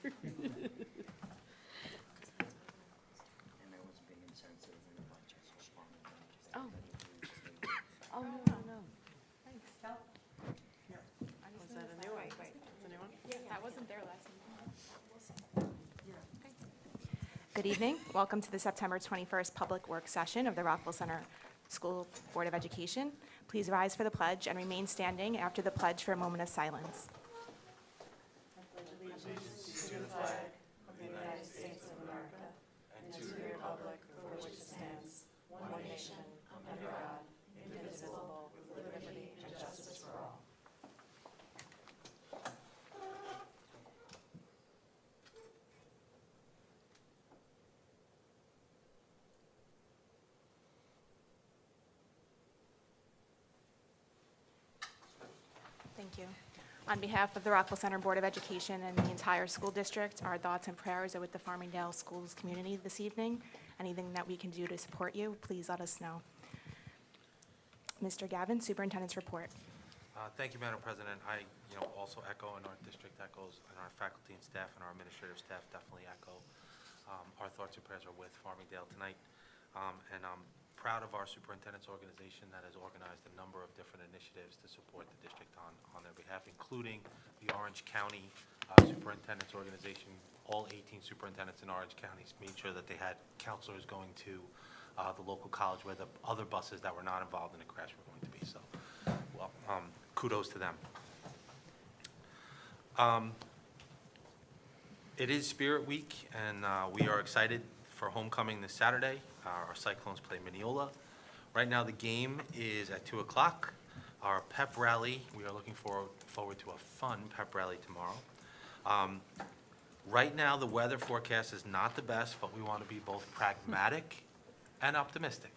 Oh. Oh, no. Thanks. Was that a new one? Wait, it's a new one? That wasn't there last time. Good evening. Welcome to the September 21st Public Works Session of the Rockville Center School Board of Education. Please rise for the pledge and remain standing after the pledge for a moment of silence. Thank you. On behalf of the Rockville Center Board of Education and the entire school district, our thoughts and prayers are with the Farmingdale Schools community this evening. Anything that we can do to support you, please let us know. Mr. Gavin, Superintendent's report. Thank you, Madam President. I, also echo, and our district echoes, and our faculty and staff and our administrative staff definitely echo. Our thoughts and prayers are with Farmingdale tonight. And I'm proud of our superintendent's organization that has organized a number of different initiatives to support the district on their behalf, including the Orange County Superintendent's Organization. All 18 superintendents in Orange County made sure that they had counselors going to the local college where the other buses that were not involved in the crash were going to be. So, well, kudos to them. It is Spirit Week, and we are excited for homecoming this Saturday. Our Cyclones play Mineola. Right now, the game is at 2 o'clock. Our pep rally, we are looking forward to a fun pep rally tomorrow. Right now, the weather forecast is not the best, but we want to be both pragmatic and optimistic.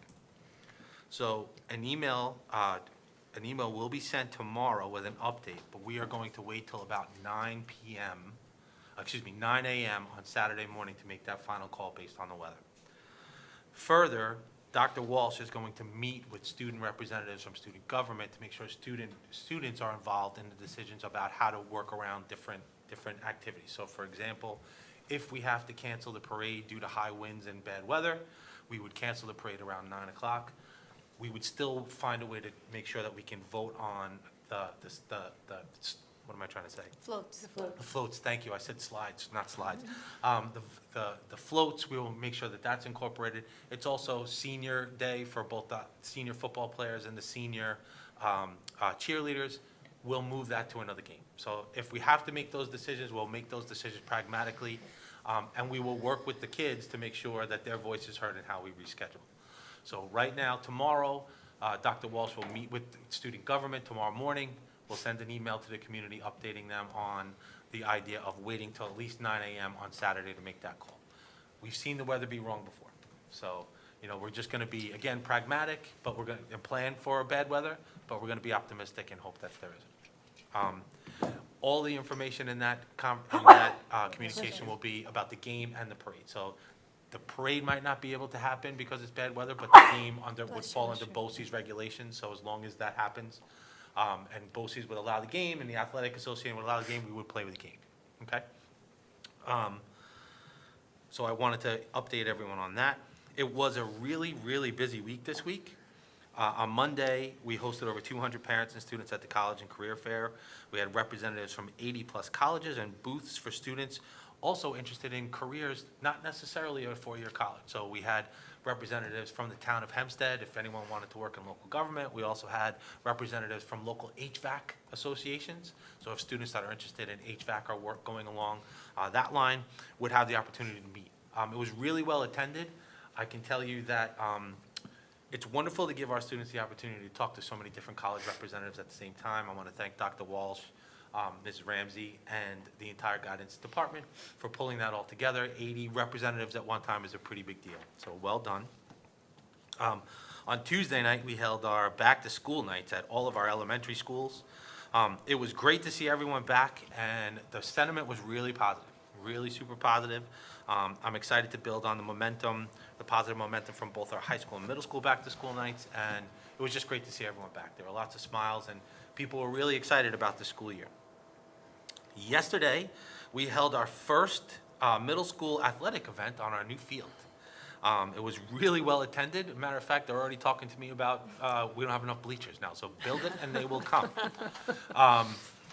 So an email will be sent tomorrow with an update, but we are going to wait till about 9 a.m. on Saturday morning to make that final call based on the weather. Further, Dr. Walsh is going to meet with student representatives from student government to make sure students are involved in the decisions about how to work around different activities. So for example, if we have to cancel the parade due to high winds and bad weather, we would cancel the parade around 9 o'clock. We would still find a way to make sure that we can vote on what am I trying to say? Floats. The floats, thank you. I said slides, not slides. The floats, we will make sure that that's incorporated. It's also senior day for both the senior football players and the senior cheerleaders. We'll move that to another game. So if we have to make those decisions, we'll make those decisions pragmatically, and we will work with the kids to make sure that their voice is heard in how we reschedule. So right now, tomorrow, Dr. Walsh will meet with student government tomorrow morning. We'll send an email to the community updating them on the idea of waiting till at least 9 a.m. on Saturday to make that call. We've seen the weather be wrong before. So, we're just going to be, again, pragmatic, but we're going to plan for bad weather, but we're going to be optimistic and hope that there isn't. All the information in that communication will be about the game and the parade. So the parade might not be able to happen because it's bad weather, but the game would fall under BOCES regulations. So as long as that happens, and BOCES would allow the game, and the athletic association would allow the game, we would play with the game, okay? So I wanted to update everyone on that. It was a really, really busy week this week. On Monday, we hosted over 200 parents and students at the College and Career Fair. We had representatives from 80-plus colleges and booths for students also interested in careers, not necessarily a four-year college. So we had representatives from the town of Hempstead, if anyone wanted to work in local government. We also had representatives from local HVAC associations. So if students that are interested in HVAC or work going along that line would have the opportunity to meet. It was really well attended. I can tell you that it's wonderful to give our students the opportunity to talk to so many different college representatives at the same time. I want to thank Dr. Walsh, Ms. Ramsey, and the entire guidance department for pulling that all together. 80 representatives at one time is a pretty big deal, so well done. On Tuesday night, we held our back-to-school nights at all of our elementary schools. It was great to see everyone back, and the sentiment was really positive, really super positive. I'm excited to build on the positive momentum from both our high school and middle school back-to-school nights, and it was just great to see everyone back. There were lots of smiles, and people were really excited about the school year. Yesterday, we held our first middle school athletic event on our new field. It was really well attended. Matter of fact, they're already talking to me about, we don't have enough bleachers now, so build it and they will come.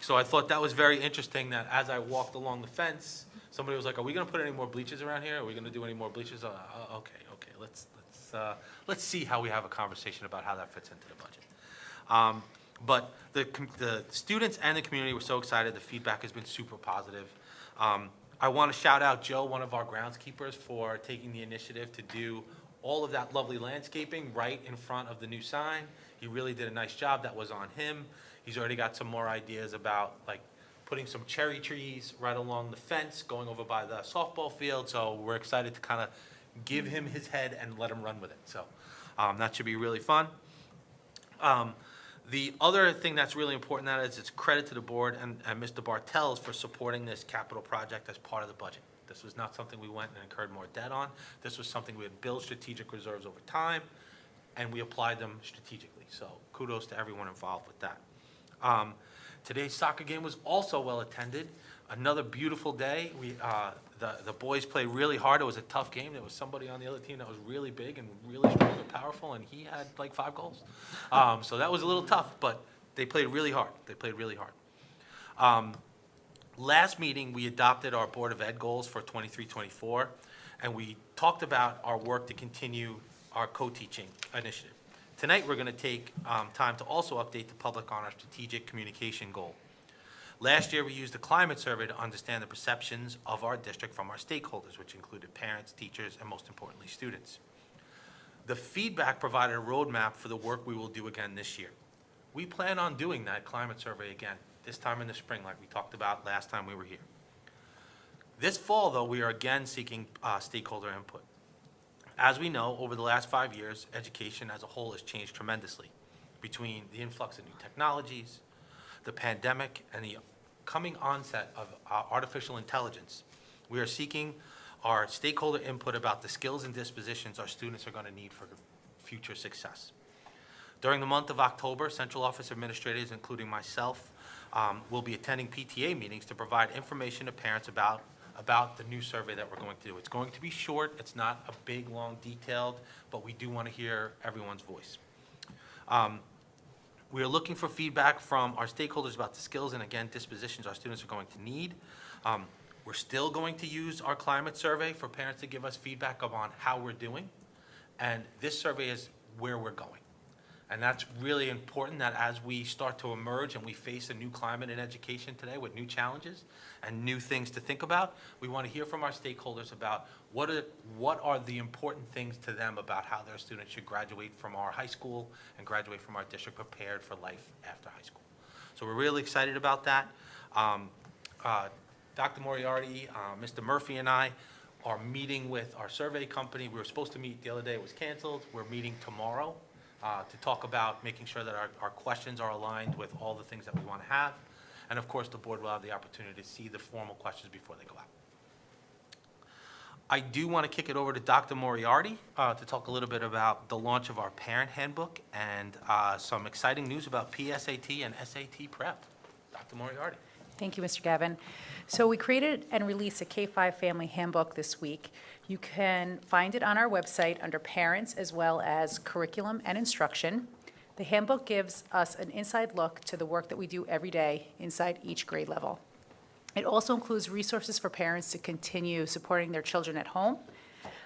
So I thought that was very interesting that as I walked along the fence, somebody was like, are we gonna put any more bleachers around here? Are we gonna do any more bleachers? Okay, let's see how we have a conversation about how that fits into the budget. But the students and the community were so excited. The feedback has been super positive. I want to shout out Joe, one of our groundskeepers, for taking the initiative to do all of that lovely landscaping right in front of the new sign. He really did a nice job. That was on him. He's already got some more ideas about like putting some cherry trees right along the fence, going over by the softball field. So we're excited to kind of give him his head and let him run with it. So that should be really fun. The other thing that's really important that is it's credit to the board and Mr. Bartels for supporting this capital project as part of the budget. This was not something we went and incurred more debt on. This was something we had built strategic reserves over time, and we applied them strategically. So kudos to everyone involved with that. Today's soccer game was also well attended. Another beautiful day. The boys played really hard. It was a tough game. There was somebody on the other team that was really big and really strong and powerful, and he had like 5 goals. So that was a little tough, but they played really hard. Last meeting, we adopted our Board of Ed goals for 23-24, and we talked about our work to continue our co-teaching initiative. Tonight, we're going to take time to also update the public on our strategic communication goal. Last year, we used a climate survey to understand the perceptions of our district from our stakeholders, which included parents, teachers, and most importantly, students. The feedback provided a roadmap for the work we will do again this year. We plan on doing that climate survey again, this time in the spring, like we talked about last time we were here. This fall, though, we are again seeking stakeholder input. As we know, over the last 5 years, education as a whole has changed tremendously between the influx of new technologies, the pandemic, and the coming onset of artificial intelligence. We are seeking our stakeholder input about the skills and dispositions our students are going to need for future success. During the month of October, central office administrators, including myself, will be attending PTA meetings to provide information to parents about the new survey that we're going to do. It's going to be short. It's not a big, long, detailed, but we do want to hear everyone's voice. We are looking for feedback from our stakeholders about the skills and, again, dispositions our students are going to need. We're still going to use our climate survey for parents to give us feedback on how we're doing. And this survey is where we're going. And that's really important that as we start to emerge and we face a new climate in education today with new challenges and new things to think about, we want to hear from our stakeholders about what are the important things to them about how their students should graduate from our high school and graduate from our district prepared for life after high school. So we're really excited about that. Dr. Moriarty, Mr. Murphy, and I are meeting with our survey company. We were supposed to meet the other day. It was canceled. We're meeting tomorrow to talk about making sure that our questions are aligned with all the things that we want to have. And of course, the board will have the opportunity to see the formal questions before they go out. I do want to kick it over to Dr. Moriarty to talk a little bit about the launch of our parent handbook and some exciting news about PSAT and SAT prep. Dr. Moriarty. Thank you, Mr. Gavin. So we created and released a K-5 family handbook this week. You can find it on our website under Parents as well as Curriculum and Instruction. The handbook gives us an inside look to the work that we do every day inside each grade level. It also includes resources for parents to continue supporting their children at home.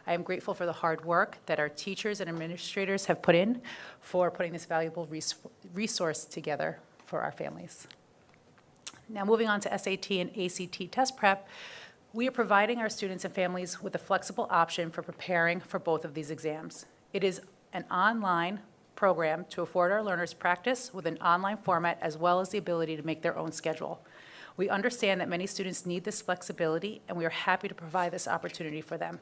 I am grateful for the hard work that our teachers and administrators have put in for putting this valuable resource together for our families. Now, moving on to SAT and ACT test prep, we are providing our students and families with a flexible option for preparing for both of these exams. It is an online program to afford our learners practice with an online format as well as the ability to make their own schedule. We understand that many students need this flexibility, and we are happy to provide this opportunity for them.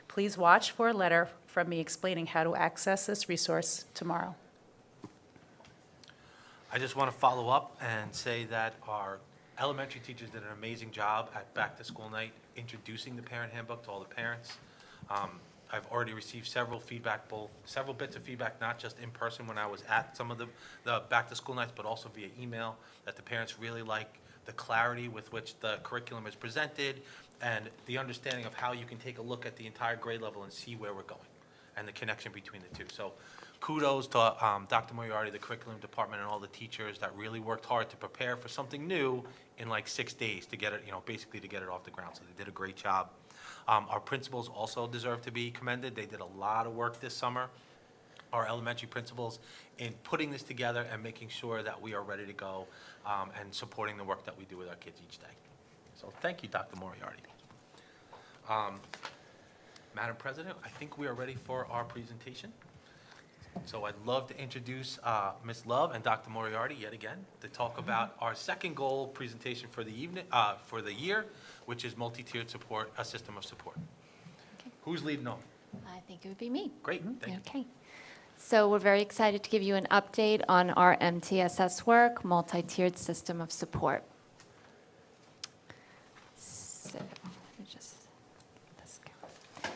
Please watch for a letter from me explaining how to access this resource tomorrow. I just want to follow up and say that our elementary teachers did an amazing job at back to school night introducing the parent handbook to all the parents. I've already received several bits of feedback, not just in person when I was at some of the back to school nights, but also via email, that the parents really like the clarity with which the curriculum is presented, and the understanding of how you can take a look at the entire grade level and see where we're going, and the connection between the two. So kudos to Dr. Moriarty, the curriculum department, and all the teachers that really worked hard to prepare for something new in like 6 days to get it, basically to get it off the ground. So they did a great job. Our principals also deserve to be commended. They did a lot of work this summer, our elementary principals, in putting this together and making sure that we are ready to go and supporting the work that we do with our kids each day. So thank you, Dr. Moriarty. Madam President, I think we are ready for our presentation. So I'd love to introduce Ms. Love and Dr. Moriarty yet again to talk about our second goal presentation for the evening, for the year, which is multi-tiered support, a system of support. Okay. Who's leading on? I think it would be me. Great, thank you. Okay. So we're very excited to give you an update on our MTSS work, multi-tiered system of support. So let me just get this going.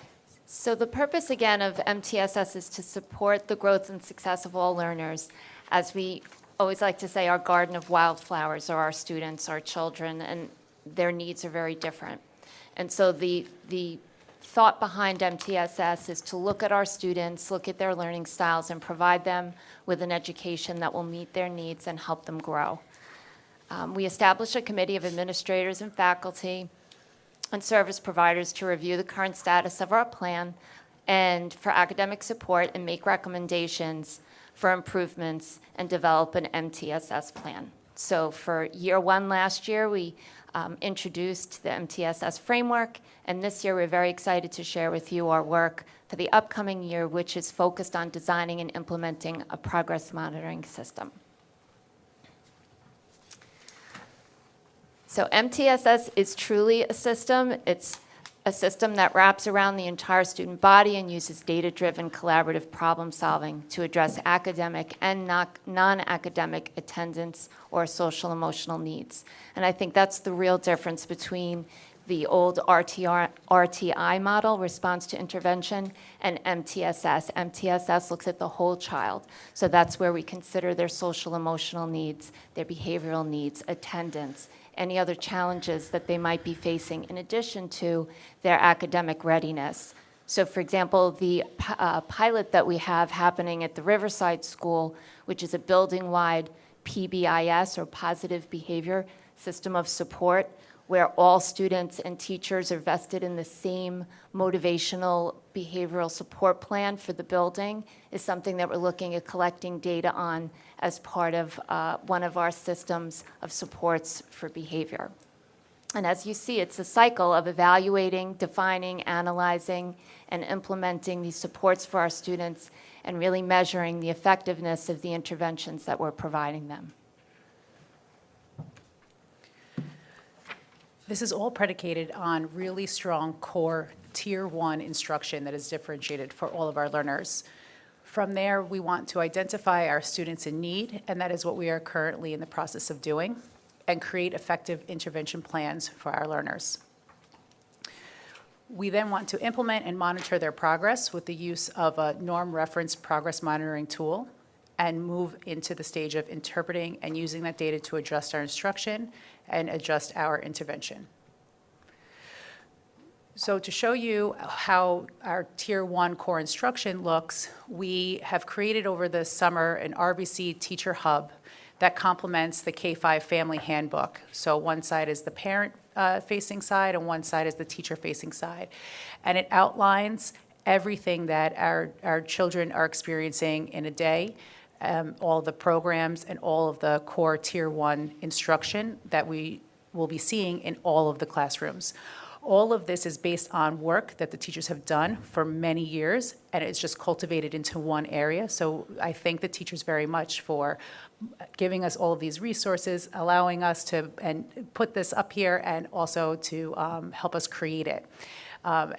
So the purpose, again, of MTSS is to support the growth and success of all learners. As we always like to say, our garden of wildflowers are our students, our children, and their needs are very different. And so the thought behind MTSS is to look at our students, look at their learning styles, and provide them with an education that will meet their needs and help them grow. We established a committee of administrators and faculty and service providers to review the current status of our plan and for academic support and make recommendations for improvements and develop an MTSS plan. So for year one last year, we introduced the MTSS framework, and this year we're very excited to share with you our work for the upcoming year, which is focused on designing and implementing a progress monitoring system. So MTSS is truly a system. It's a system that wraps around the entire student body and uses data-driven collaborative problem solving to address academic and non-academic attendance or social emotional needs. And I think that's the real difference between the old RTI model, response to intervention, and MTSS. MTSS looks at the whole child. So that's where we consider their social emotional needs, their behavioral needs, attendance, any other challenges that they might be facing in addition to their academic readiness. So for example, the pilot that we have happening at the Riverside School, which is a building-wide PBIS, or positive behavior system of support, where all students and teachers are vested in the same motivational behavioral support plan for the building, is something that we're looking at collecting data on as part of one of our systems of supports for behavior. And as you see, it's a cycle of evaluating, defining, analyzing, and implementing these supports for our students and really measuring the effectiveness of the interventions that we're providing them. This is all predicated on really strong core Tier 1 instruction that is differentiated for all of our learners. From there, we want to identify our students in need, and that is what we are currently in the process of doing, and create effective intervention plans for our learners. We then want to implement and monitor their progress with the use of a norm reference progress monitoring tool, and move into the stage of interpreting and using that data to adjust our instruction and adjust our intervention. So to show you how our Tier 1 core instruction looks, we have created over the summer an RBC teacher hub that complements the K-5 family handbook. So one side is the parent-facing side and one side is the teacher-facing side. And it outlines everything that our children are experiencing in a day, all the programs and all of the core Tier 1 instruction that we will be seeing in all of the classrooms. All of this is based on work that the teachers have done for many years, and it's just cultivated into one area. So I thank the teachers very much for giving us all of these resources, allowing us to put this up here, and also to help us create it.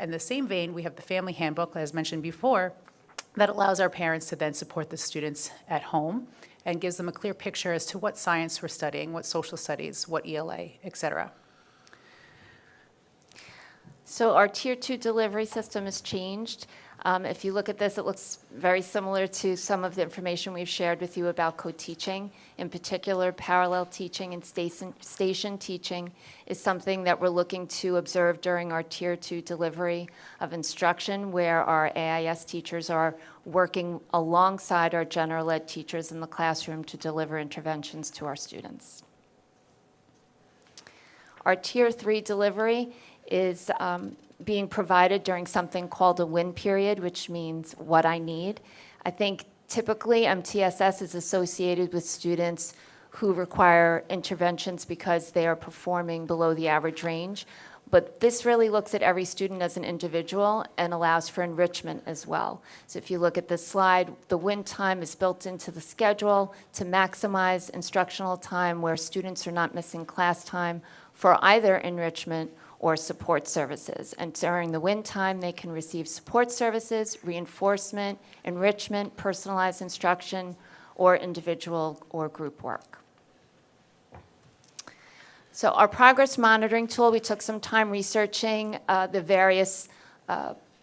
In the same vein, we have the family handbook, as mentioned before, that allows our parents to then support the students at home and gives them a clear picture as to what science we're studying, what social studies, what ELA, et cetera. So our Tier 2 delivery system has changed. If you look at this, it looks very similar to some of the information we've shared with you about co-teaching. In particular, parallel teaching and station teaching is something that we're looking to observe during our Tier 2 delivery of instruction, where our AIS teachers are working alongside our general ed teachers in the classroom to deliver interventions to our students. Our Tier 3 delivery is being provided during something called a win period, which means what I need. I think typically MTSS is associated with students who require interventions because they are performing below the average range. But this really looks at every student as an individual and allows for enrichment as well. So if you look at this slide, the win time is built into the schedule to maximize instructional time where students are not missing class time for either enrichment or support services. And during the win time, they can receive support services, reinforcement, enrichment, personalized instruction, or individual or group work. So our progress monitoring tool, we took some time researching the various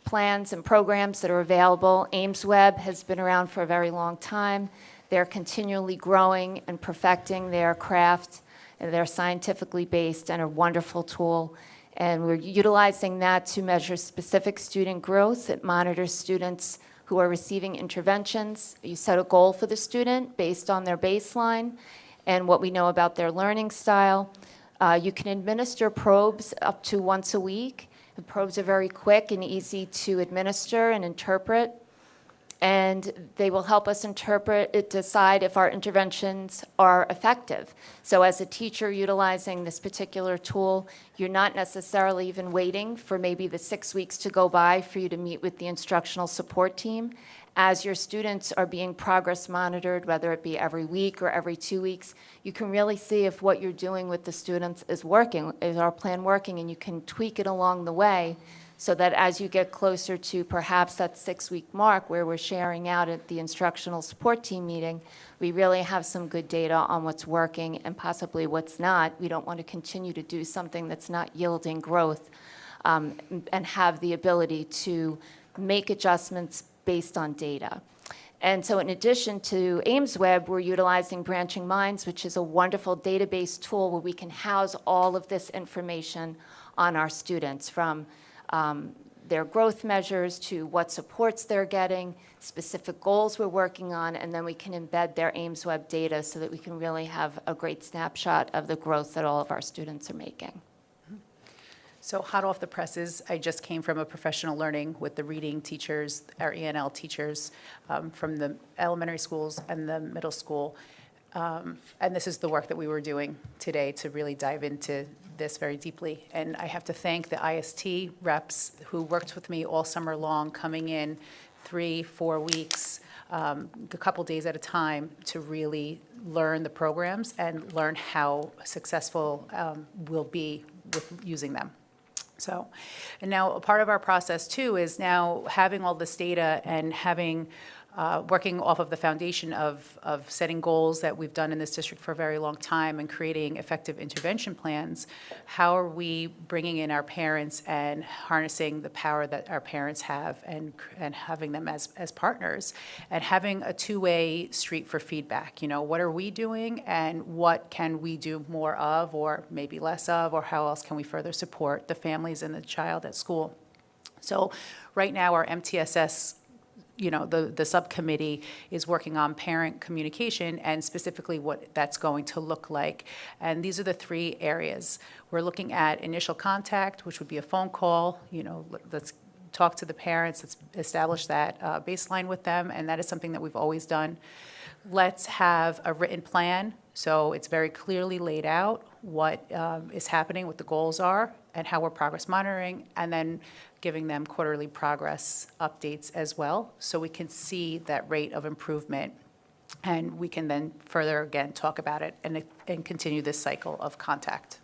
plans and programs that are available. AIMSweb has been around for a very long time. They're continually growing and perfecting their craft. And they're scientifically based and a wonderful tool. And we're utilizing that to measure specific student growth. It monitors students who are receiving interventions. You set a goal for the student based on their baseline and what we know about their learning style. You can administer probes up to once a week. The probes are very quick and easy to administer and interpret. And they will help us decide if our interventions are effective. So as a teacher utilizing this particular tool, you're not necessarily even waiting for maybe the 6 weeks to go by for you to meet with the instructional support team. As your students are being progress monitored, whether it be every week or every 2 weeks, you can really see if what you're doing with the students is working, is our plan working, and you can tweak it along the way, so that as you get closer to perhaps that 6-week mark where we're sharing out at the instructional support team meeting, we really have some good data on what's working and possibly what's not. We don't want to continue to do something that's not yielding growth, and have the ability to make adjustments based on data. And so in addition to AIMSweb, we're utilizing Branching Minds, which is a wonderful database tool where we can house all of this information on our students, from their growth measures to what supports they're getting, specific goals we're working on, and then we can embed their AIMSweb data so that we can really have a great snapshot of the growth that all of our students are making. So hot off the presses, I just came from a professional learning with the reading teachers, our ENL teachers from the elementary schools and the middle school. And this is the work that we were doing today to really dive into this very deeply. And I have to thank the IST reps who worked with me all summer long, coming in 3-4 weeks, a couple days at a time, to really learn the programs and learn how successful we'll be with using them. So, and now a part of our process too is now having all this data and having working off of the foundation of setting goals that we've done in this district for a very long time and creating effective intervention plans. How are we bringing in our parents and harnessing the power that our parents have and having them as partners and having a two-way street for feedback? You know, what are we doing and what can we do more of or maybe less of, or how else can we further support the families and the child at school? So right now our MTSS, the subcommittee is working on parent communication and specifically what that's going to look like. And these are the 3 areas. We're looking at initial contact, which would be a phone call. Let's talk to the parents, let's establish that baseline with them, and that is something that we've always done. Let's have a written plan, so it's very clearly laid out what is happening, what the goals are, and how we're progress monitoring, and then giving them quarterly progress updates as well, so we can see that rate of improvement, and we can then further, again, talk about it and continue this cycle of contact.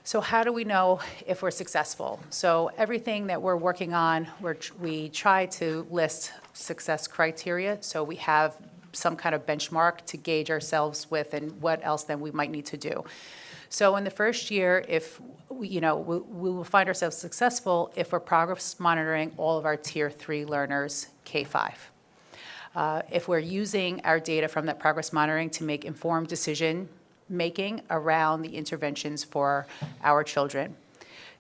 So how do we know if we're successful? So everything that we're working on, we try to list success criteria, so we have some kind of benchmark to gauge ourselves with and what else then we might need to do. So in the first year, if, we will find ourselves successful if we're progress monitoring all of our Tier 3 learners, K-5. If we're using our data from that progress monitoring to make informed decision-making around the interventions for our children.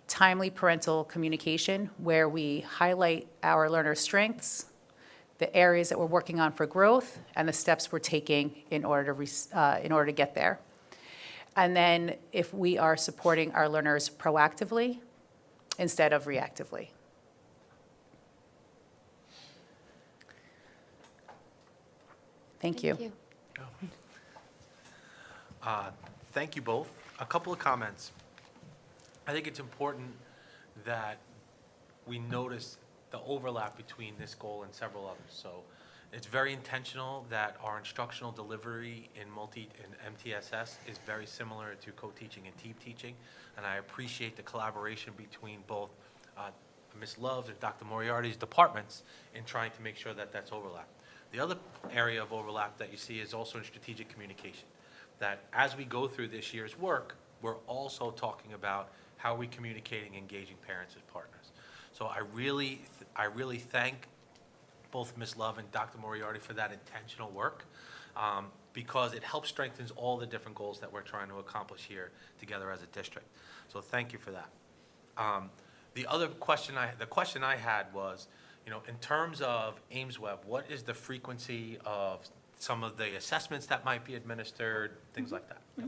Timely parental communication, where we highlight our learners' strengths, the areas that we're working on for growth, and the steps we're taking in order to get there. And then if we are supporting our learners proactively instead of reactively. Thank you. Thank you both. A couple of comments. I think it's important that we notice the overlap between this goal and several others. So it's very intentional that our instructional delivery in MTSS is very similar to co-teaching and team teaching, and I appreciate the collaboration between both Ms. Love's and Dr. Moriarty's departments in trying to make sure that that's overlap. The other area of overlap that you see is also in strategic communication, that as we go through this year's work, we're also talking about how are we communicating, engaging parents as partners. So I really thank both Ms. Love and Dr. Moriarty for that intentional work, because it helps strengthens all the different goals that we're trying to accomplish here together as a district. So thank you for that. The other question I had was, in terms of AIMSweb, what is the frequency of some of the assessments that might be administered, things like that? Yeah.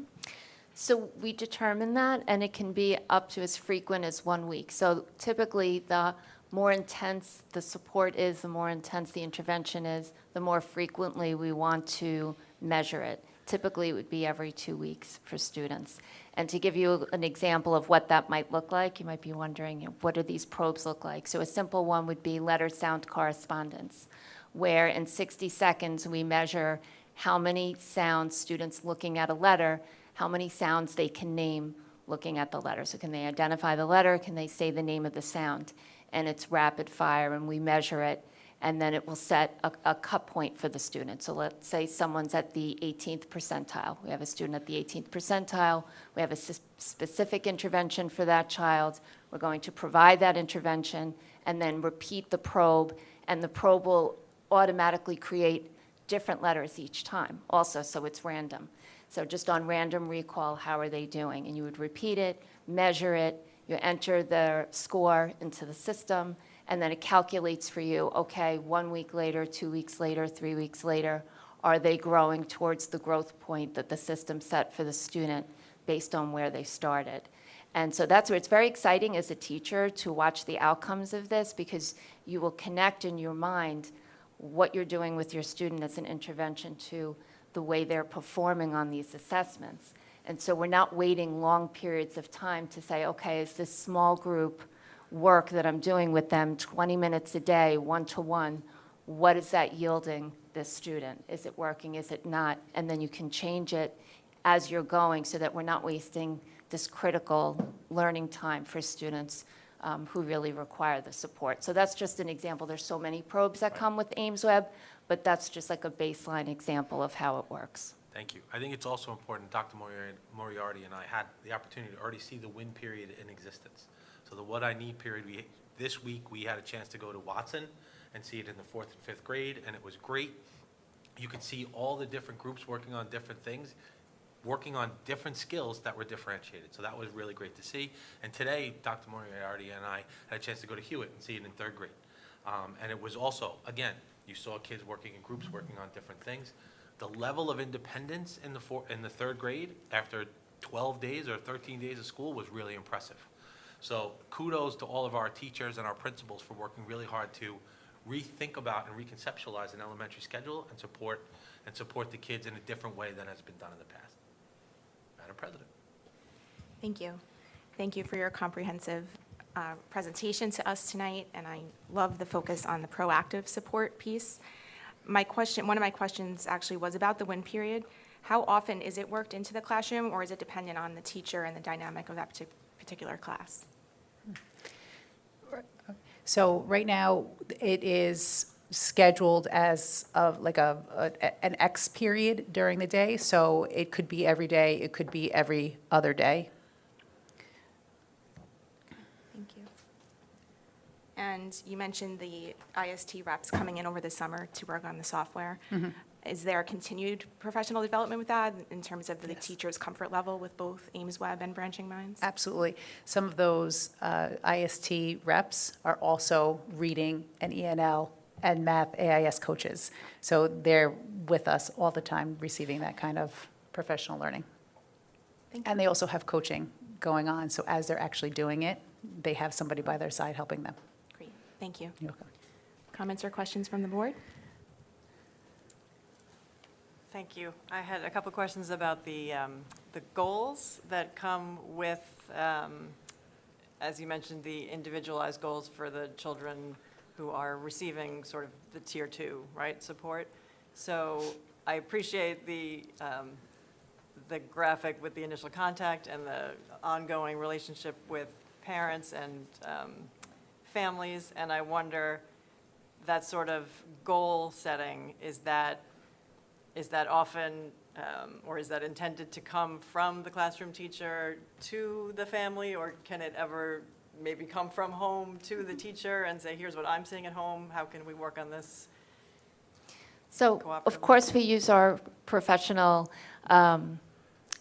So we determine that, and it can be up to as frequent as 1 week. So typically, the more intense the support is, the more intense the intervention is, the more frequently we want to measure it. Typically, it would be every 2 weeks for students. And to give you an example of what that might look like, you might be wondering, what do these probes look like? So a simple one would be letter-sound correspondence, where in 60 seconds we measure how many sounds students looking at a letter, how many sounds they can name looking at the letter. So can they identify the letter? Can they say the name of the sound? And it's rapid fire, and we measure it, and then it will set a cut point for the student. So let's say someone's at the 18th percentile. We have a student at the 18th percentile. We have a specific intervention for that child. We're going to provide that intervention and then repeat the probe, and the probe will automatically create different letters each time also, so it's random. So just on random recall, how are they doing? And you would repeat it, measure it, you enter their score into the system, and then it calculates for you, okay, 1 week later, 2 weeks later, 3 weeks later, are they growing towards the growth point that the system set for the student based on where they started? And so that's where it's very exciting as a teacher to watch the outcomes of this, because you will connect in your mind what you're doing with your student as an intervention to the way they're performing on these assessments. And so we're not waiting long periods of time to say, okay, is this small group work that I'm doing with them 20 minutes a day, one-to-one, what is that yielding this student? Is it working? Is it not? And then you can change it as you're going so that we're not wasting this critical learning time for students who really require the support. So that's just an example. There's so many probes that come with AIMSweb, but that's just like a baseline example of how it works. Thank you. I think it's also important, Dr. Moriarty and I had the opportunity to already see the win period in existence. So the what I need period, this week we had a chance to go to Watson and see it in the 4th and 5th grade, and it was great. You could see all the different groups working on different things, working on different skills that were differentiated. So that was really great to see. And today, Dr. Moriarty and I had a chance to go to Hewitt and see it in 3rd grade. And it was also, again, you saw kids working in groups, working on different things. The level of independence in the 3rd grade after 12 days or 13 days of school was really impressive. So kudos to all of our teachers and our principals for working really hard to rethink about and reconceptualize an elementary schedule and support the kids in a different way than has been done in the past. Madam President. Thank you. Thank you for your comprehensive presentation to us tonight, and I love the focus on the proactive support piece. One of my questions actually was about the win period. How often is it worked into the classroom, or is it dependent on the teacher and the dynamic of that particular class? So right now, it is scheduled as an X period during the day. So it could be every day, it could be every other day. Thank you. And you mentioned the IST reps coming in over the summer to work on the software. Is there continued professional development with that in terms of the Yes. teacher's comfort level with both Ames Web and Branching Minds? Absolutely. Some of those IST reps are also reading an ENL and math AIS coaches. So they're with us all the time, receiving that kind of professional learning. Thank you. And they also have coaching going on, so as they're actually doing it, they have somebody by their side helping them. Great, thank you. You're welcome. Comments or questions from the board? Thank you. I had a couple questions about the goals that come with, as you mentioned, the individualized goals for the children who are receiving sort of the tier 2, right, support. So I appreciate the graphic with the initial contact and the ongoing relationship with parents and families, and I wonder, that sort of goal setting, is that often, or is that intended to come from the classroom teacher to the family, or can it ever maybe come from home to the teacher and say, here's what I'm seeing at home, how can we work on this? So, of course, we use our professional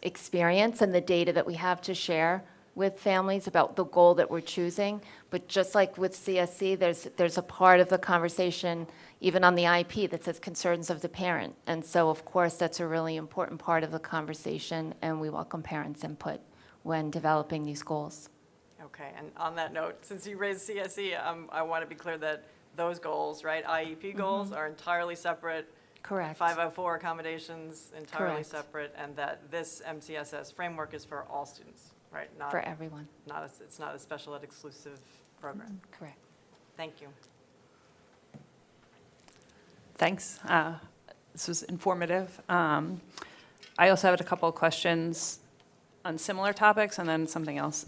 experience and the data that we have to share with families about the goal that we're choosing. But just like with CSC, there's a part of the conversation, even on the IP, that says concerns of the parent. And so, of course, that's a really important part of the conversation, and we welcome parents' input when developing these goals. Okay, and on that note, since you raised CSE, I want to be clear that those goals, right, IEP goals are entirely separate. Correct. 504 accommodations entirely Correct. separate, and that this MCSS framework is for all students, right? Not, For everyone. it's not a special ed exclusive program. Correct. Thank you. Thanks. This was informative. I also have a couple of questions on similar topics and then something else.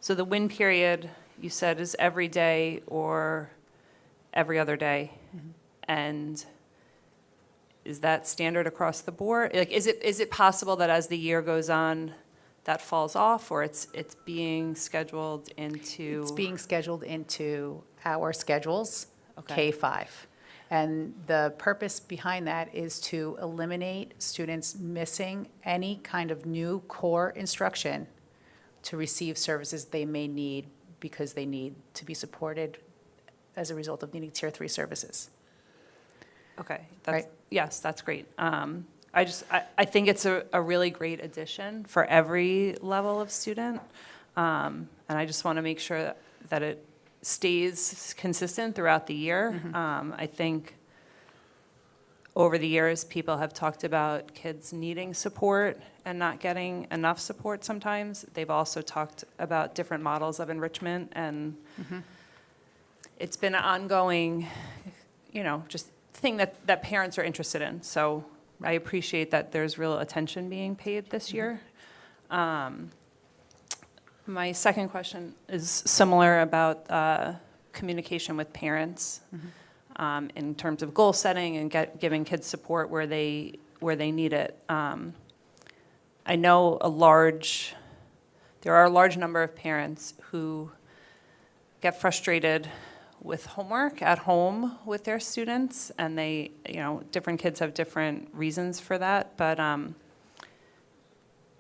So the win period, you said, is every day or every other day? And is that standard across the board? Like, is it possible that as the year goes on, that falls off, or it's being scheduled into? It's being scheduled into our schedules, Okay. K-5. And the purpose behind that is to eliminate students missing any kind of new core instruction to receive services they may need because they need to be supported as a result of needing Tier 3 services. Okay, Right. yes, that's great. I think it's a really great addition for every level of student. And I just want to make sure that it stays consistent throughout the year. I think over the years, people have talked about kids needing support and not getting enough support sometimes. They've also talked about different models of enrichment, and it's been an ongoing, just thing that parents are interested in. So I appreciate that there's real attention being paid this year. My second question is similar about communication with parents in terms of goal setting and giving kids support where they need it. I know there are a large number of parents who get frustrated with homework at home with their students, and different kids have different reasons for that, but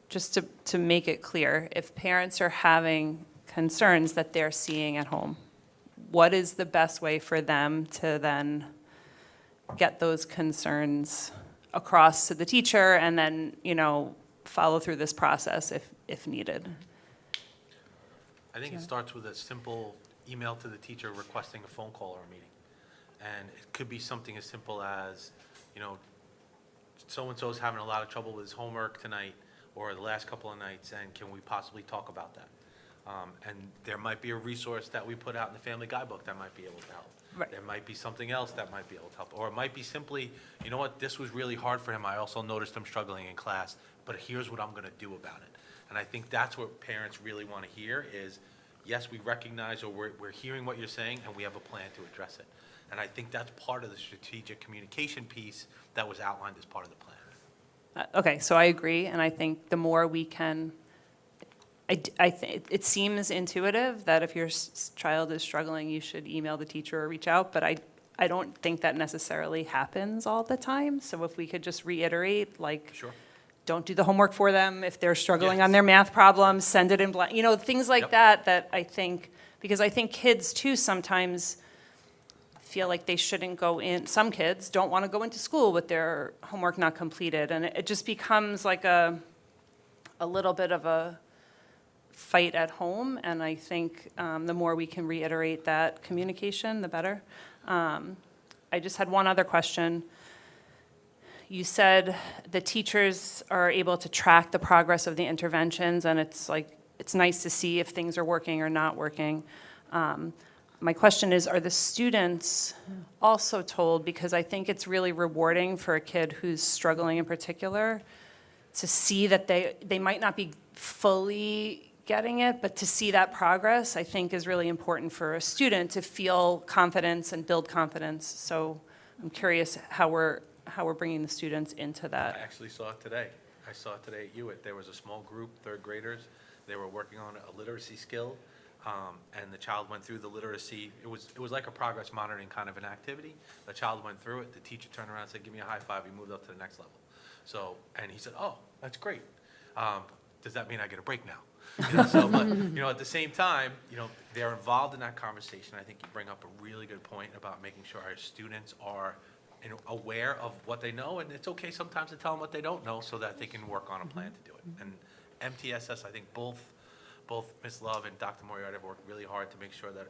just to make it clear, if parents are having concerns that they're seeing at home, what is the best way for them to then get those concerns across to the teacher and then, follow through this process if needed? I think it starts with a simple email to the teacher requesting a phone call or a meeting. And it could be something as simple as, so-and-so's having a lot of trouble with his homework tonight or the last couple of nights, and can we possibly talk about that? And there might be a resource that we put out in the family guidebook that might be able to help. Right. There might be something else that might be able to help. Or it might be simply, you know what, this was really hard for him. I also noticed him struggling in class, but here's what I'm going to do about it. And I think that's what parents really want to hear is, yes, we recognize, or we're hearing what you're saying, and we have a plan to address it. And I think that's part of the strategic communication piece that was outlined as part of the plan. Okay, so I agree, and I think the more we can, it seems intuitive that if your child is struggling, you should email the teacher or reach out, but I don't think that necessarily happens all the time. So if we could just reiterate, like, Sure. don't do the homework for them. If they're struggling Yes. on their math problems, send it in blank, things like Yep. that I think, because I think kids too sometimes feel like they shouldn't go in, some kids don't want to go into school with their homework not completed, and it just becomes like a little bit of a fight at home, and I think the more we can reiterate that communication, the better. I just had one other question. You said the teachers are able to track the progress of the interventions, and it's nice to see if things are working or not working. My question is, are the students also told, because I think it's really rewarding for a kid who's struggling in particular, to see that they might not be fully getting it, but to see that progress, I think is really important for a student to feel confidence and build confidence. So I'm curious how we're bringing the students into I that. actually saw it today. I saw it today at Hewitt. There was a small group, third graders. They were working on a literacy skill, and the child went through the literacy. It was like a progress monitoring kind of an activity. The child went through it. The teacher turned around and said, "Give me a high five." He moved up to the next level. So, and he said, "Oh, that's great. Does that mean I get a break now?" But, at the same time, they're involved in that conversation. I think you bring up a really good point about making sure our students are aware of what they know, and it's okay sometimes to tell them what they don't know so that they can work on a plan to do it. And MTSS, I think both Ms. Love and Dr. Moriarty have worked really hard to make sure that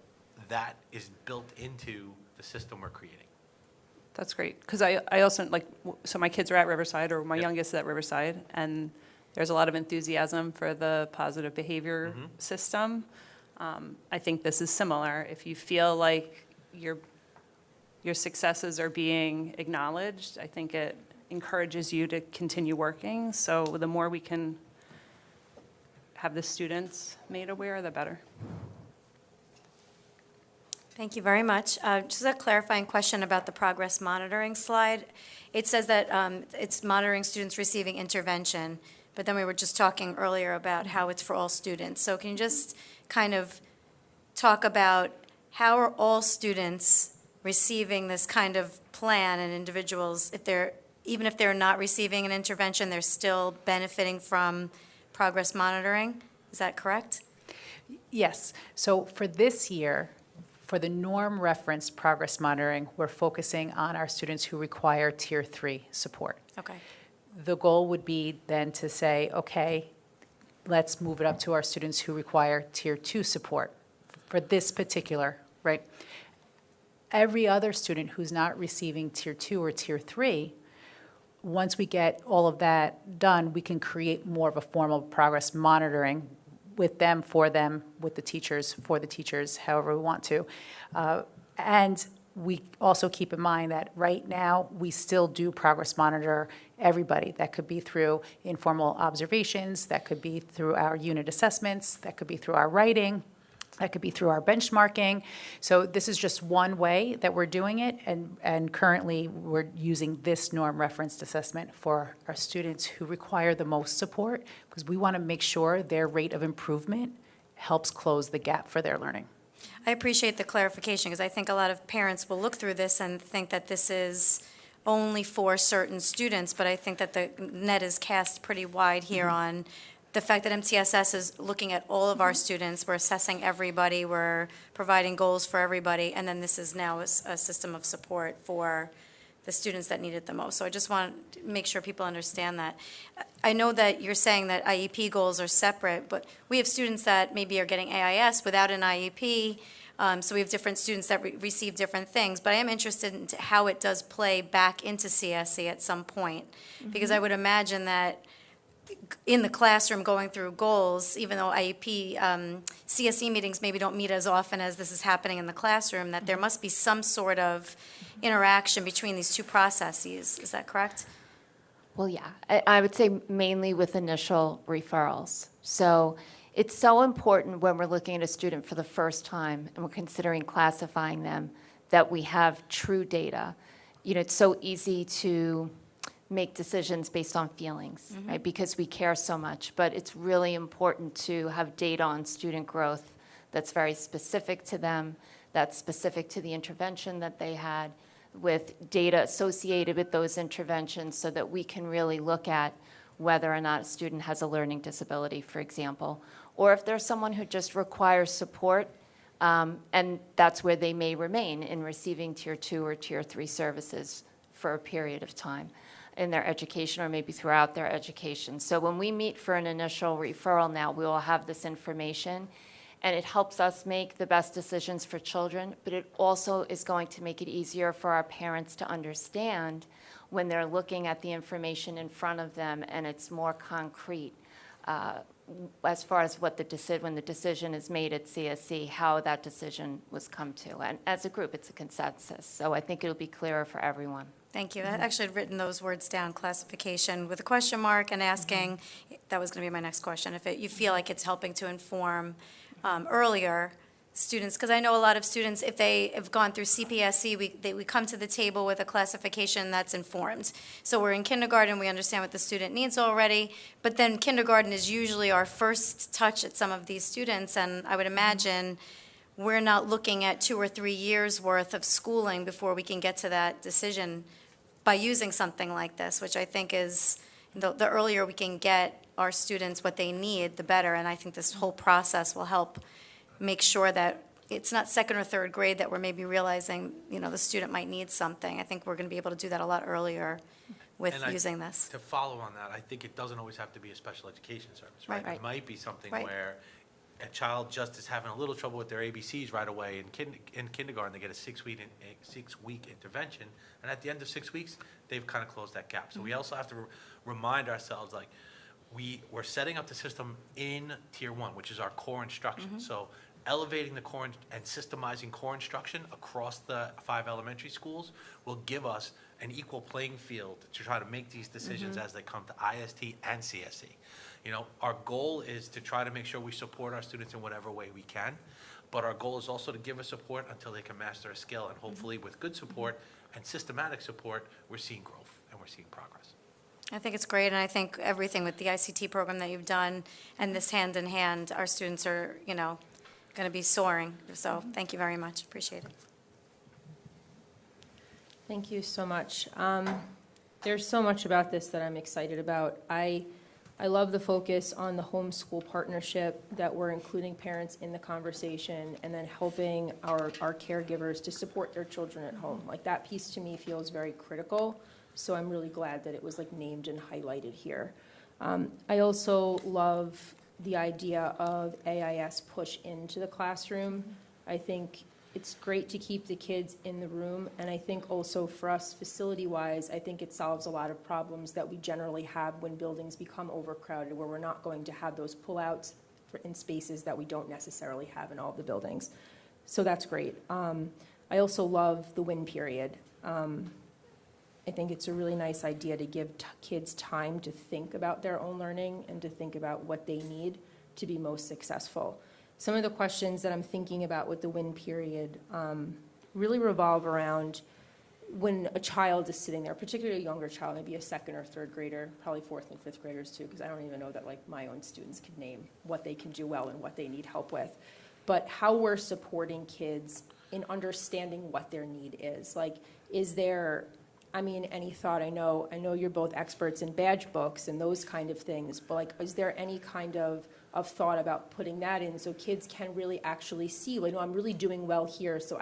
that is built into the system we're creating. That's great, because I also, so my kids are at Riverside, or my Yep. youngest is at Riverside, and there's a lot of enthusiasm for the positive behavior system. I think this is similar. If you feel like your successes are being acknowledged, I think it encourages you to continue working. So the more we can have the students made aware, the better. Thank you very much. Just a clarifying question about the progress monitoring slide. It says that it's monitoring students receiving intervention, but then we were just talking earlier about how it's for all students. So can you just kind of talk about how are all students receiving this kind of plan, and individuals, even if they're not receiving an intervention, they're still benefiting from progress monitoring? Is that correct? Yes. So for this year, for the norm reference progress monitoring, we're focusing on our students who require Tier 3 support. Okay. The goal would be then to say, okay, let's move it up to our students who require Tier 2 support for this particular, right? Every other student who's not receiving Tier 2 or Tier 3, once we get all of that done, we can create more of a formal progress monitoring with them, for them, with the teachers, for the teachers, however we want to. And we also keep in mind that right now, we still do progress monitor everybody. That could be through informal observations, that could be through our unit assessments, that could be through our writing, that could be through our benchmarking. So this is just one way that we're doing it, and currently, we're using this norm referenced assessment for our students who require the most support, because we want to make sure their rate of improvement helps close the gap for their learning. I appreciate the clarification, because I think a lot of parents will look through this and think that this is only for certain students, but I think that the net is cast pretty wide here on the fact that MTSS is looking at all of our students, we're assessing everybody, we're providing goals for everybody, and then this is now a system of support for the students that need it the most. So I just want to make sure people understand that. I know that you're saying that IEP goals are separate, but we have students that maybe are getting AIS without an IEP, so we have different students that receive different things. But I am interested in how it does play back into CSE at some point, because I would imagine that in the classroom going through goals, even though IEP, CSE meetings maybe don't meet as often as this is happening in the classroom, that there must be some sort of interaction between these two processes. Is that correct? Well, yeah, I would say mainly with initial referrals. So It's so important when we're looking at a student for the first time and we're considering classifying them that we have true data. You know, it's so easy to make decisions based on feelings, right? Because we care so much. But it's really important to have data on student growth that's very specific to them, that's specific to the intervention that they had, with data associated with those interventions so that we can really look at whether or not a student has a learning disability, for example, or if there's someone who just requires support, and that's where they may remain in receiving Tier 2 or Tier 3 services for a period of time in their education or maybe throughout their education. So when we meet for an initial referral now, we will have this information, and it helps us make the best decisions for children, but it also is going to make it easier for our parents to understand when they're looking at the information in front of them and it's more concrete as far as what when the decision is made at CSC, how that decision was come to. And as a group, it's a consensus. So I think it'll be clearer for everyone. Thank you. I actually had written those words down, classification, with a question mark and asking, that was going to be my next question, if you feel like it's helping to inform earlier students, because I know a lot of students, if they have gone through CPSC, we come to the table with a classification that's informed. So we're in kindergarten, we understand what the student needs already, but then kindergarten is usually our first touch at some of these students, and I would imagine we're not looking at 2 or 3 years' worth of schooling before we can get to that decision by using something like this, which I think is, the earlier we can get our students what they need, the better, and I think this whole process will help make sure that it's not second or third grade that we're maybe realizing, the student might need something. I think we're going to be able to do that a lot earlier with And using this. To follow on that, I think it doesn't always have to be a special education service, right? Right. It might be something Right. where a child just is having a little trouble with their ABCs right away in kindergarten. They get a 6-week intervention, and at the end of 6 weeks, they've kind of closed that gap. So we also have to remind ourselves, like, we're setting up the system in Tier 1, which is our core instruction. So elevating the core and systemizing core instruction across the 5 elementary schools will give us an equal playing field to try to make these decisions as they come to IST and CSE. Our goal is to try to make sure we support our students in whatever way we can, but our goal is also to give a support until they can master a skill, and hopefully with good support and systematic support, we're seeing growth and we're seeing progress. I think it's great, and I think everything with the ICT program that you've done and this hand in hand, our students are, going to be soaring. So thank you very much. Appreciate it. Thank you so much. There's so much about this that I'm excited about. I love the focus on the homeschool partnership, that we're including parents in the conversation and then helping our caregivers to support their children at home. Like, that piece to me feels very critical. So I'm really glad that it was named and highlighted here. I also love the idea of AIS push into the classroom. I think it's great to keep the kids in the room, and I think also for us facility-wise, I think it solves a lot of problems that we generally have when buildings become overcrowded, where we're not going to have those pullouts in spaces that we don't necessarily have in all of the buildings. So that's great. I also love the win period. I think it's a really nice idea to give kids time to think about their own learning and to think about what they need to be most successful. Some of the questions that I'm thinking about with the win period really revolve around when a child is sitting there, particularly a younger child, maybe a 2nd or 3rd grader, probably 4th and 5th graders too, because I don't even know that my own students can name what they can do well and what they need help with. But how we're supporting kids in understanding what their need is. Is there any thought? I know you're both experts in badge books and those kind of things, but is there any kind of thought about putting that in so kids can really actually see, I'm really doing well here, so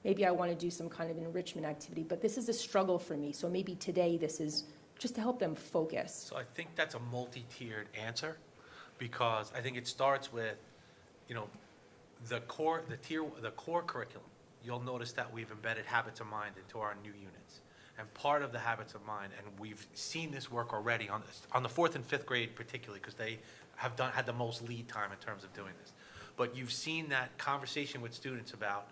maybe I want to do some kind of enrichment activity, but this is a struggle for me, so maybe today this is just to help them focus. So I think that's a multi-tiered answer, because I think it starts with, the core curriculum. You'll notice that we've embedded habits of mind into our new units. And part of the habits of mind, and we've seen this work already on the 4th and 5th grade particularly, because they have had the most lead time in terms of doing this. But you've seen that conversation with students about,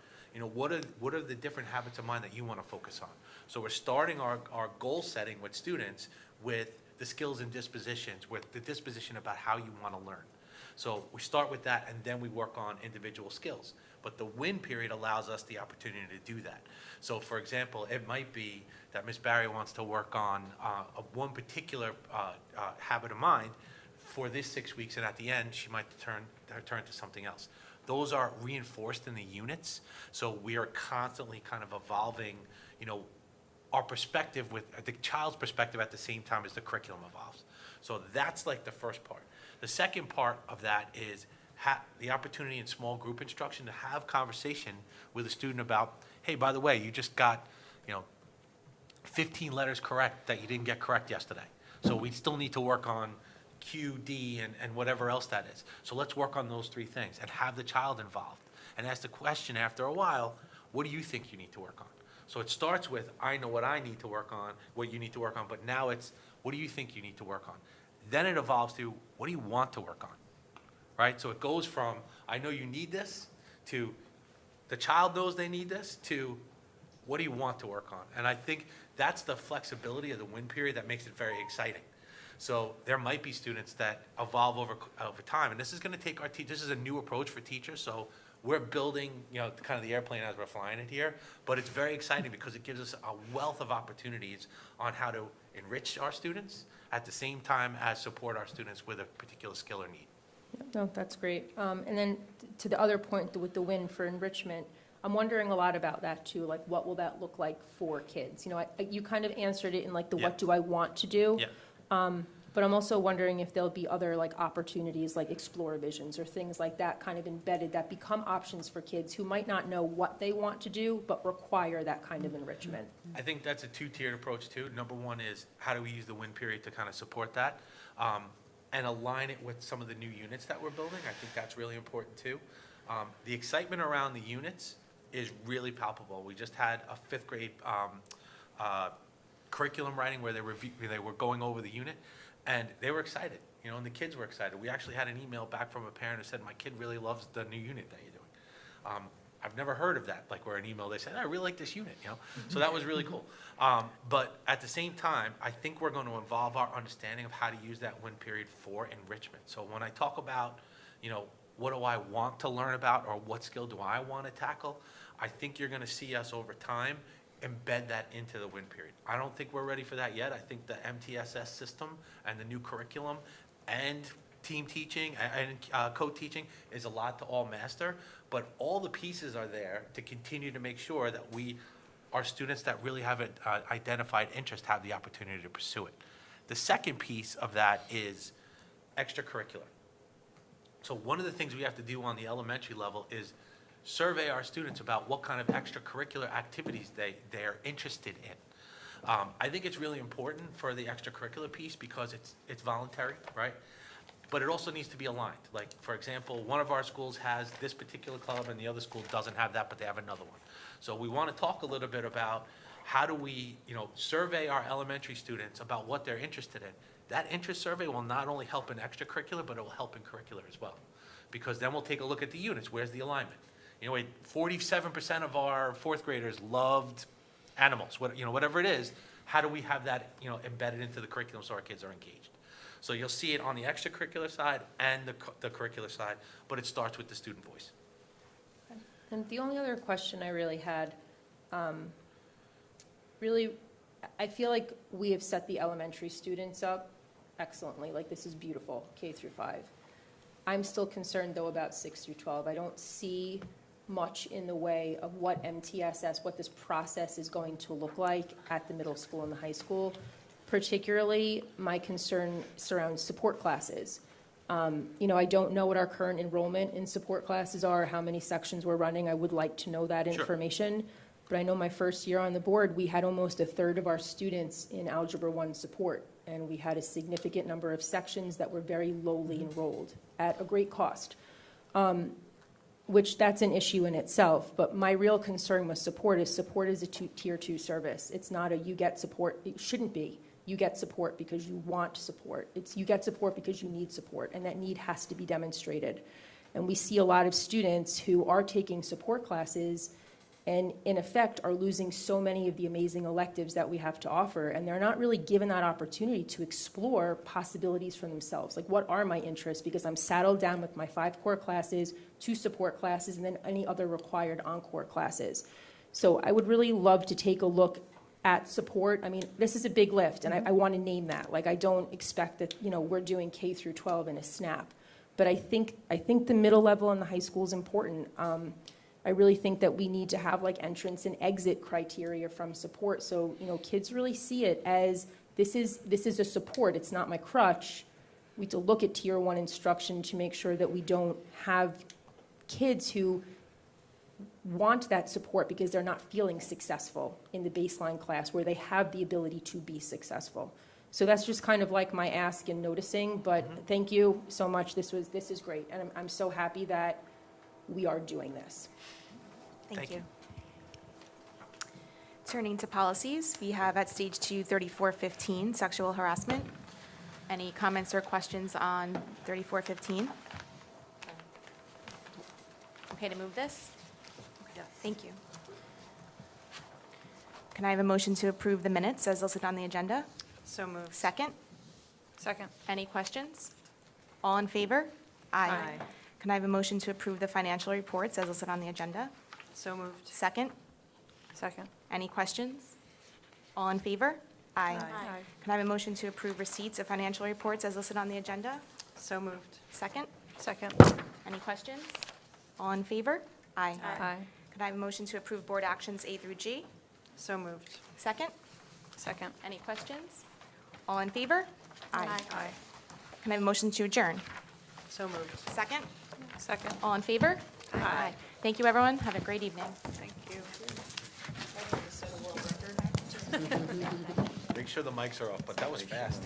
what are the different habits of mind that you want to focus on. So we're starting our goal setting with students with the skills and dispositions, with the disposition about how you want to learn. So we start with that, and then we work on individual skills. But the win period allows us the opportunity to do that. So for example, it might be that Ms. Barry wants to work on one particular habit of mind for this 6 weeks, and at the end, she might turn to something else. Those are reinforced in the units, so we are constantly kind of evolving, our perspective with the child's perspective at the same time as the curriculum evolves. So that's like the first part. The second part of that is the opportunity in small group instruction to have conversation with a student about, hey, by the way, you just got, 15 letters correct that you didn't get correct yesterday. So we still need to work on Q, D, and whatever else that is. So let's work on those 3 things and have the child involved and ask the question after a while, what do you think you need to work on? So it starts with, I know what I need to work on, what you need to work on, but now it's, what do you think you need to work on? Then it evolves to, what do you want to work on? Right? So it goes from, I know you need this, to the child knows they need this, to what do you want to work on? And I think that's the flexibility of the win period that makes it very exciting. So there might be students that evolve over time, and this is going to take this is a new approach for teachers, so we're building, kind of the airplane as we're flying it here, but it's very exciting because it gives us a wealth of opportunities on how to enrich our students at the same time as support our students with a particular skill or need. No, that's great. And then to the other point with the win for enrichment, I'm wondering a lot about that too, like what will that look like for kids? You kind of answered it in like the Yeah. what do I want to do? Yeah. But I'm also wondering if there'll be other like opportunities like Explore Visions or things like that kind of embedded that become options for kids who might not know what they want to do, but require that kind of enrichment. I think that's a 2-tiered approach too. Number one is, how do we use the win period to kind of support that? And align it with some of the new units that we're building. I think that's really important too. The excitement around the units is really palpable. We just had a 5th grade curriculum writing where they were going over the unit, and they were excited, and the kids were excited. We actually had an email back from a parent who said, my kid really loves the new unit that you're doing. I've never heard of that, like where an email, they said, I really like this unit, So that was really cool. But at the same time, I think we're going to evolve our understanding of how to use that win period for enrichment. So when I talk about, what do I want to learn about or what skill do I want to tackle, I think you're going to see us over time embed that into the win period. I don't think we're ready for that yet. I think the MTSS system and the new curriculum and team teaching and co-teaching is a lot to all master, but all the pieces are there to continue to make sure that our students that really have an identified interest have the opportunity to pursue it. The second piece of that is extracurricular. So one of the things we have to do on the elementary level is survey our students about what kind of extracurricular activities they are interested in. I think it's really important for the extracurricular piece because it's voluntary, right? But it also needs to be aligned. Like, for example, one of our schools has this particular club and the other school doesn't have that, but they have another one. So we want to talk a little bit about how do we, survey our elementary students about what they're interested in. That interest survey will not only help in extracurricular, but it will help in curricular as well. Because then we'll take a look at the units. Where's the alignment? 47% of our 4th graders loved animals, whatever it is. How do we have that, embedded into the curriculum so our kids are engaged? So you'll see it on the extracurricular side and the curricular side, but it starts with the student voice. And the only other question I really had, I feel like we have set the elementary students up excellently, like this is beautiful, K through 5. I'm still concerned though about 6 through 12. I don't see much in the way of what MTSS, what this process is going to look like at the middle school and the high school. Particularly, my concern surrounds support classes. I don't know what our current enrollment in support classes are, how many sections we're running. I would like to know that information. But I know my first year on the board, we had almost a third of our students in Algebra 1 support. And we had a significant number of sections that were very lowly enrolled at a great cost. Which that's an issue in itself, but my real concern with support is a tier 2 service. It's not a you get support, it shouldn't be. You get support because you want support. It's you get support because you need support, and that need has to be demonstrated. And we see a lot of students who are taking support classes and in effect are losing so many of the amazing electives that we have to offer, and they're not really given that opportunity to explore possibilities for themselves. Like, what are my interests? Because I'm saddled down with my 5 core classes, 2 support classes, and then any other required encore classes. So I would really love to take a look at support. I mean, this is a big lift, and I want to name that. Like, I don't expect that, we're doing K through 12 in a snap. But I think the middle level and the high school is important. I really think that we need to have like entrance and exit criteria from support, so kids really see it as this is a support. It's not my crutch. We have to look at Tier 1 instruction to make sure that we don't have kids who want that support because they're not feeling successful in the baseline class where they have the ability to be successful. So that's just kind of like my ask and noticing, but thank you so much. This is great, and I'm so happy that we are doing this. Thank you. Turning to policies, we have at stage 2, 3415, sexual harassment. Any comments or questions on 3415? Okay to move this? Yes. Thank you. Can I have a motion to approve the minutes as listed on the agenda? So moved. Second? Second. Any questions? All in favor? Aye. Can I have a motion to approve the financial reports as listed on the agenda? So moved. Second? Second. Any questions? All in favor? Aye. Aye. Can I have a motion to approve receipts of financial reports as listed on the agenda? So moved. Second? Second. Any questions? All in favor? Aye. Aye. Can I have a motion to approve board actions A through G? So moved. Second? Second. Any questions? All in favor? Aye. Can I have a motion to adjourn? So moved. Second? Second. All in favor? Aye. Thank you, everyone. Have a great evening. Thank you. Make sure the mics are off, but that was fast.